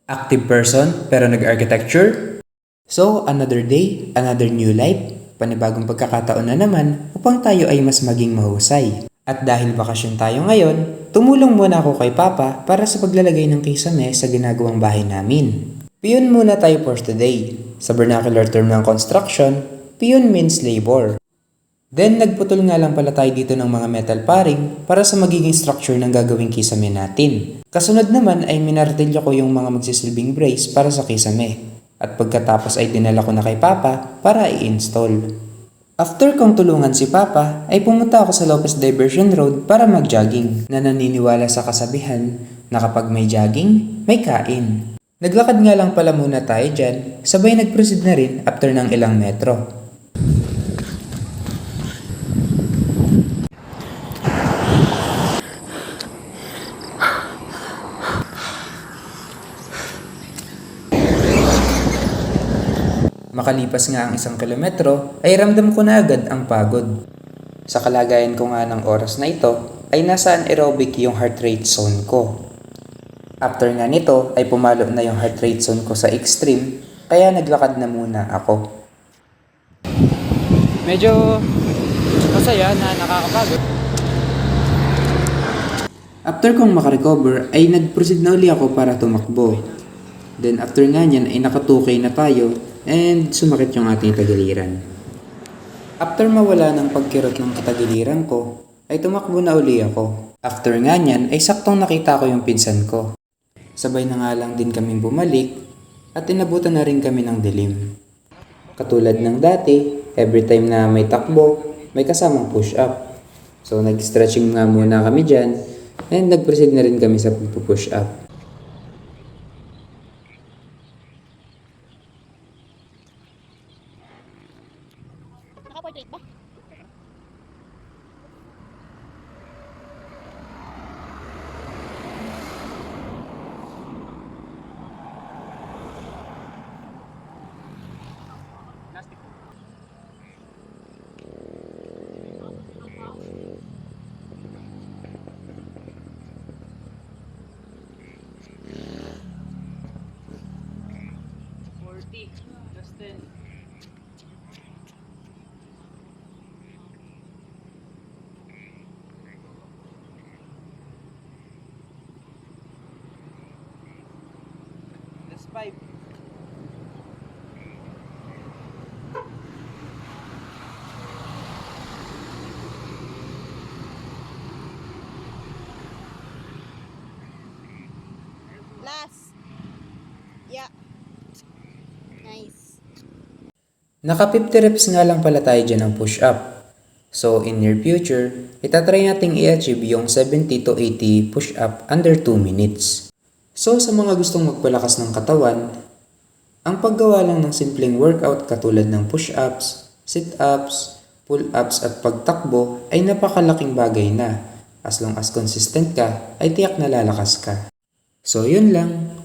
Active person pero nag-architecture? So, another day, another new life, panibagong pagkakataon na naman upang tayo ay mas maging mahusay. At dahil bakasyon tayo ngayon, tumulong muna ako kay Papa para sa paglalagay ng kisame sa ginagawang bahay namin. Piyon muna tayo for today. Sa vernacular term ng construction, piyon means labor. Then nagputol nga lang pala tayo dito ng mga metal paring para sa magiging structure ng gagawing kisame natin. Kasunod naman ay minartilyo ko yung mga magsisilbing brace para sa kisame. At pagkatapos ay dinala ko na kay Papa para i-install. After kong tulungan si Papa ay pumunta ako sa Lopez Diversion Road para mag-jogging na naniniwala sa kasabihan na kapag may jogging, may kain. Naglakad nga lang pala muna tayo dyan, sabay nag-proceed na rin after ng ilang metro. Makalipas nga ang 1 kilometro ay ramdam ko na agad ang pagod. Sa kalagayan ko nga ng oras na ito ay nasa anaerobic yung heart rate zone ko. After nga nito ay pumalo na yung heart rate zone ko sa extreme kaya naglakad na muna ako. Medyo masaya na nakakapagod. After kong makarecover ay nag-proceed na uli ako para tumakbo. Then after nga nyan ay nakatukay na tayo and sumakit yung ating tagiliran. After mawala ng pagkirot ng katagiliran ko, ay tumakbo na uli ako. After nga nyan, ay saktong nakita ko yung pinsan ko. Sabay na nga lang din kaming bumalik at inabutan na rin kami ng dilim. Katulad ng dati, every time na may takbo, may kasamang push-up. So nag-stretching nga muna kami dyan and nag-proceed na rin kami sa push-up. Naka-portrait ba? Justin. That's 5. Last. Yeah. Nice. Naka 50 reps nga lang pala tayo dyan ng push-up. So in near future, itatry nating i-achieve yung 70 to 80 push-up under 2 minutes. So sa mga gustong magpalakas ng katawan, ang paggawa lang ng simpleng workout katulad ng push-ups, sit-ups, pull-ups at pagtakbo ay napakalaking bagay na. As long as consistent ka, ay tiyak na lalakas ka. So yun lang.